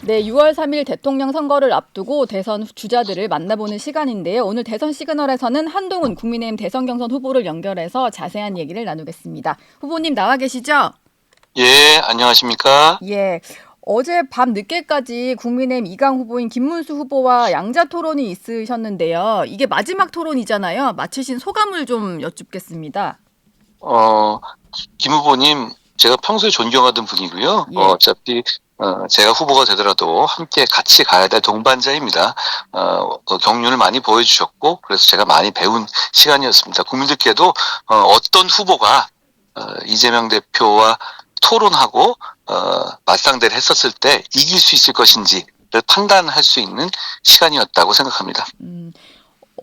네, 6월 3일 대통령 선거를 앞두고 대선 주자들을 만나보는 시간인데요. 오늘 대선 시그널에서는 한동훈 국민의힘 대선 경선 후보를 연결해서 자세한 얘기를 나누겠습니다. 후보님 나와 계시죠? 예, 안녕하십니까? 예. 어제 밤 늦게까지 국민의힘 이강 후보인 김문수 후보와 양자 토론이 있으셨는데요. 이게 마지막 토론이잖아요. 마치신 소감을 좀 여쭙겠습니다. 어, 김 후보님, 제가 평소에 존경하던 분이고요. 예. 어차피, 제가 후보가 되더라도 함께 같이 가야 될 동반자입니다. 경륜을 많이 보여주셨고, 그래서 제가 많이 배운 시간이었습니다. 국민들께도, 어떤 후보가, 이재명 대표와 토론하고, 맞상대를 했었을 때 이길 수 있을 것인지를 판단할 수 있는 시간이었다고 생각합니다.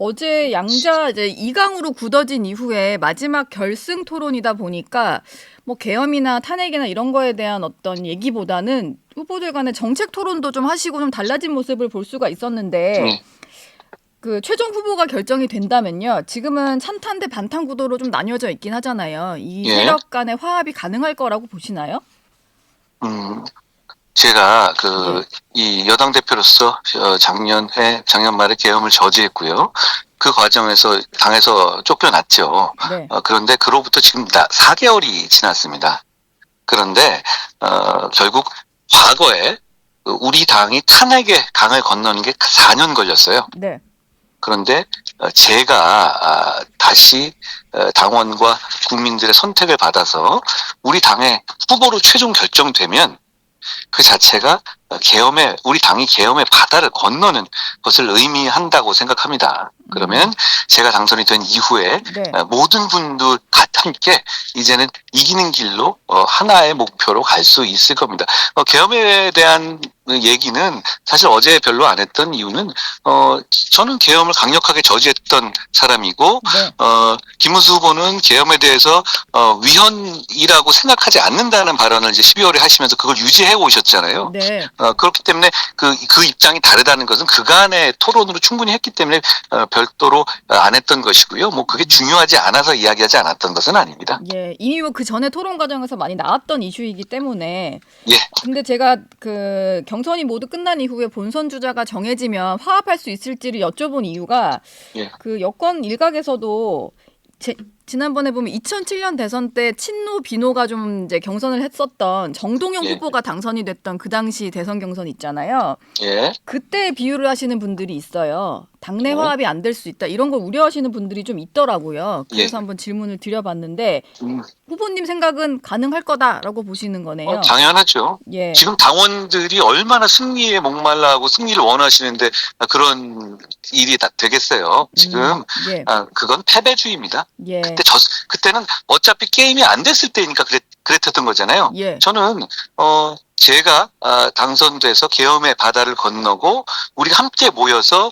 어제 양자 이제 2강으로 굳어진 이후에 마지막 결승 토론이다 보니까 뭐 계엄이나 탄핵이나 이런 거에 대한 어떤 얘기보다는 후보들 간의 정책 토론도 좀 하시고 좀 달라진 모습을 볼 수가 있었는데 네. 그 최종 후보가 결정이 된다면요. 지금은 찬탄 대 반탄 구도로 좀 나뉘어져 있긴 하잖아요. 이 예. 세력 간의 화합이 가능할 거라고 보시나요? 음, 제가 예. 이 여당 대표로서 작년 말에 계엄을 저지했고요. 그 과정에서 당에서 쫓겨났죠. 네. 그런데 그로부터 지금 4개월이 지났습니다. 그런데 결국 과거에 우리 당이 탄핵의 강을 건너는 게 4년 걸렸어요. 네. 그런데 제가 다시 당원과 국민들의 선택을 받아서 우리 당의 후보로 최종 결정되면 그 자체가 우리 당이 계엄의 바다를 건너는 것을 의미한다고 생각합니다. 그러면 제가 당선이 된 이후에 네. 모든 분들 함께 이제는 이기는 길로 하나의 목표로 갈 수 있을 겁니다. 계엄에 대한 얘기는 사실 어제 별로 안 했던 이유는 저는 계엄을 강력하게 저지했던 사람이고 네. 김문수 후보는 계엄에 대해서 위헌이라고 생각하지 않는다는 발언을 이제 12월에 하시면서 그걸 유지해 오셨잖아요. 네. 그렇기 때문에 그 입장이 다르다는 것은 그간의 토론으로 충분히 했기 때문에 별도로 안 했던 것이고요. 뭐 그게 중요하지 않아서 이야기하지 않았던 것은 아닙니다. 예, 이미 뭐 그 전에 토론 과정에서 많이 나왔던 이슈이기 때문에. 예, 근데 제가 그 경선이 모두 끝난 이후에 본선 주자가 정해지면 화합할 수 있을지를 여쭤본 이유가 예, 그 여권 일각에서도 지난번에 보면 2007년 대선 때 친노 비노가 좀 이제 경선을 했었던 정동영 예, 후보가 당선이 됐던 그 당시 대선 경선 있잖아요. 예, 그때 비유를 하시는 분들이 있어요. 당내 예, 화합이 안 될 수 있다. 이런 걸 우려하시는 분들이 좀 있더라고요. 예. 그래서 한번 질문을 드려봤는데 음, 후보님 생각은 가능할 거다라고 보시는 거네요. 당연하죠. 예. 지금 당원들이 얼마나 승리에 목말라하고 승리를 원하시는데 그런 일이 다 되겠어요. 지금 예. 그건 패배주의입니다. 예. 그때는 어차피 게임이 안 됐을 때니까 그랬던 거잖아요. 예. 저는 제가 당선돼서 계엄의 바다를 건너고 우리가 함께 모여서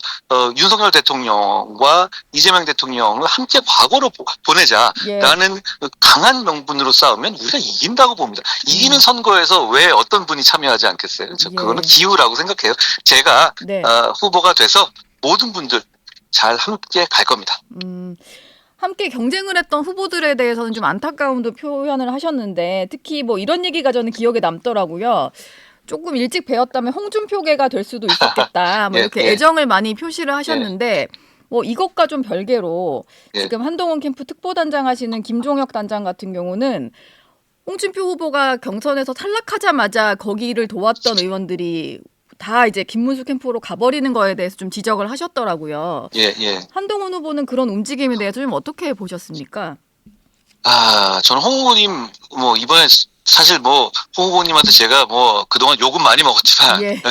윤석열 대통령과 이재명 대통령을 함께 과거로 보내자라는 강한 명분으로 싸우면 우리가 이긴다고 봅니다. 이기는 선거에서 왜 어떤 분이 참여하지 않겠어요? 그거는 기우라고 생각해요. 제가 네. 후보가 돼서 모든 분들 잘 함께 갈 겁니다. 함께 경쟁을 했던 후보들에 대해서는 좀 안타까움도 표현을 하셨는데 특히 뭐 이런 얘기가 저는 기억에 남더라고요. 조금 일찍 배웠다면 홍준표계가 될 수도 있었겠다. 뭐 예, 이렇게 예. 애정을 많이 표시를 하셨는데 뭐 이것과 좀 별개로 예. 지금 한동훈 캠프 특보단장 하시는 김종혁 단장 같은 경우는 홍준표 후보가 경선에서 탈락하자마자 거기를 도왔던 의원들이 다 이제 김문수 캠프로 가버리는 거에 대해서 좀 지적을 하셨더라고요. 예, 예. 한동훈 후보는 그런 움직임에 대해서 좀 어떻게 보셨습니까? 저는 홍 후보님, 이번에 사실 홍 후보님한테 제가 그동안 욕은 많이 먹었지만, 예.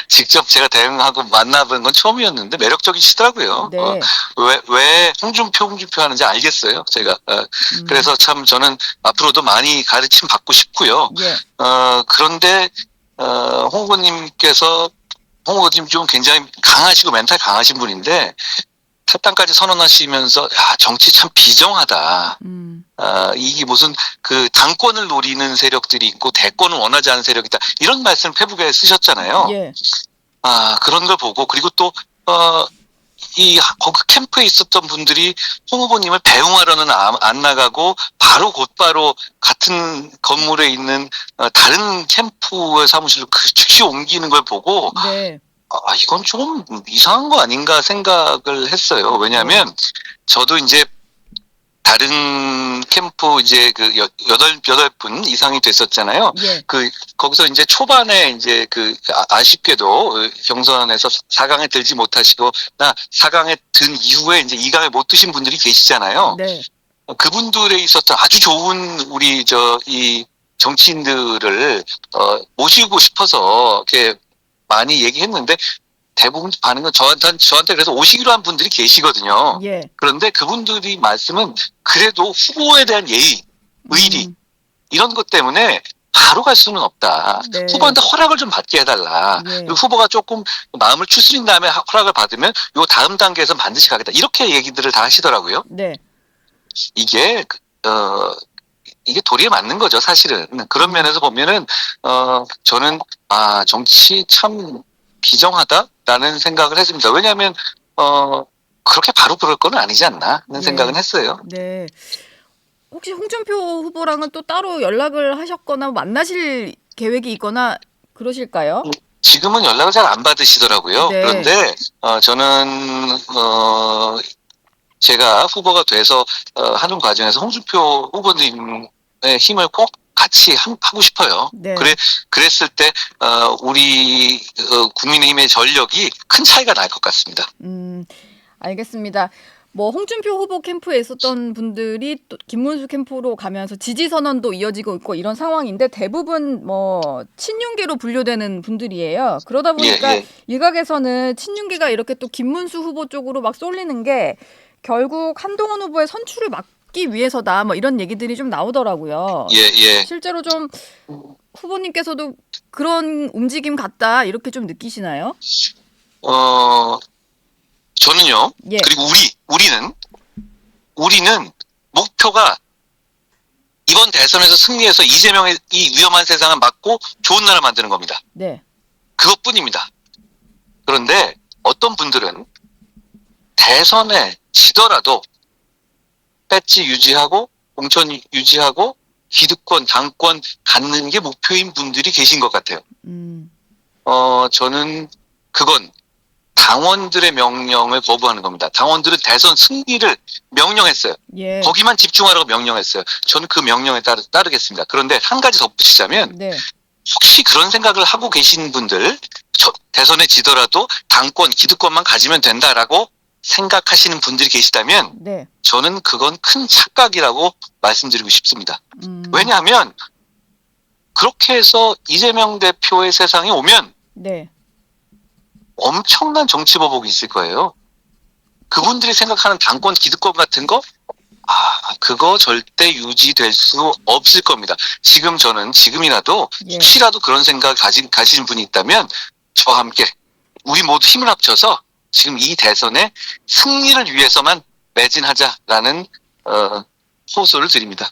직접 제가 대응하고 만나본 건 처음이었는데 매력적이시더라고요. 네. 왜 홍준표 하는지 알겠어요, 제가. 그래서 참 저는 앞으로도 많이 가르침 받고 싶고요. 예. 그런데, 홍 후보님 좀 굉장히 강하시고 멘탈 강하신 분인데, 탈당까지 선언하시면서 정치 참 비정하다. 이게 무슨 그 당권을 노리는 세력들이 있고 대권을 원하지 않는 세력이다. 이런 말씀 페북에 쓰셨잖아요. 예. 그런 걸 보고 그리고 또 거기 캠프에 있었던 분들이 홍 후보님을 배웅하러는 안 나가고 바로 곧바로 같은 건물에 있는 다른 캠프의 사무실로 즉시 옮기는 걸 보고 네. 이건 좀 이상한 거 아닌가 생각을 했어요. 왜냐하면 저도 이제 다른 캠프 이제 그 여덟 분 이상이 됐었잖아요. 예. 거기서 이제 초반에 이제 아쉽게도 경선에서 4강에 들지 못하시고 4강에 든 이후에 이제 2강에 못 드신 분들이 계시잖아요. 네. 그분들에 있었던 아주 좋은 우리 이 정치인들을 모시고 싶어서 이렇게 많이 얘기했는데 대부분 반응은 저한테 그래서 오시기로 한 분들이 계시거든요. 예. 그런데 그분들이 말씀은 그래도 후보에 대한 예의, 의리 이런 것 때문에 바로 갈 수는 없다. 네. 후보한테 허락을 좀 받게 해달라. 예. 그리고 후보가 조금 마음을 추스린 다음에 허락을 받으면 요 다음 단계에서 반드시 가겠다. 이렇게 얘기들을 다 하시더라고요. 네. 이게 이게 도리에 맞는 거죠, 사실은. 그런 면에서 보면은 저는 정치 참 비정하다라는 생각을 했습니다. 왜냐하면 그렇게 바로 그럴 건 아니지 않나 하는 생각은 했어요. 네. 혹시 홍준표 후보랑은 또 따로 연락을 하셨거나 만나실 계획이 있거나 그러실까요? 지금은 연락을 잘 안 받으시더라고요. 네. 그런데 저는 제가 후보가 돼서 하는 과정에서 홍준표 후보님의 힘을 꼭 같이 하고 싶어요. 네. 그랬을 때 우리 국민의힘의 전력이 큰 차이가 날 것 같습니다. 알겠습니다. 뭐 홍준표 후보 캠프에 있었던 분들이 또 김문수 캠프로 가면서 지지 선언도 이어지고 있고 이런 상황인데 대부분 뭐 친윤계로 분류되는 분들이에요. 그러다 보니까 일각에서는 친윤계가 이렇게 또 김문수 후보 쪽으로 막 쏠리는 게 결국 한동훈 후보의 선출을 막기 위해서다. 뭐 이런 얘기들이 좀 나오더라고요. 실제로 좀 후보님께서도 그런 움직임 같다 이렇게 좀 느끼시나요? 저는요. 그리고 우리는 목표가 이번 대선에서 승리해서 이재명의 이 위험한 세상을 막고 좋은 나라 만드는 겁니다. 네. 그것뿐입니다. 그런데 어떤 분들은 대선에 지더라도 배지 유지하고 공천 유지하고 기득권, 당권 갖는 게 목표인 분들이 계신 것 같아요. 저는 그건 당원들의 명령을 거부하는 겁니다. 당원들은 대선 승리를 명령했어요. 거기만 집중하라고 명령했어요. 저는 그 명령에 따르겠습니다. 그런데 한 가지 덧붙이자면 혹시 그런 생각을 하고 계신 분들 대선에 지더라도 당권, 기득권만 가지면 된다라고 생각하시는 분들이 계시다면 저는 그건 큰 착각이라고 말씀드리고 싶습니다. 왜냐하면 그렇게 해서 이재명 대표의 세상에 오면 엄청난 정치 보복이 있을 거예요. 그분들이 생각하는 당권, 기득권 같은 거 그거 절대 유지될 수 없을 겁니다. 지금이라도 혹시라도 그런 생각 가시는 분이 있다면 저와 함께 우리 모두 힘을 합쳐서 지금 이 대선의 승리를 위해서만 매진하자라는 호소를 드립니다.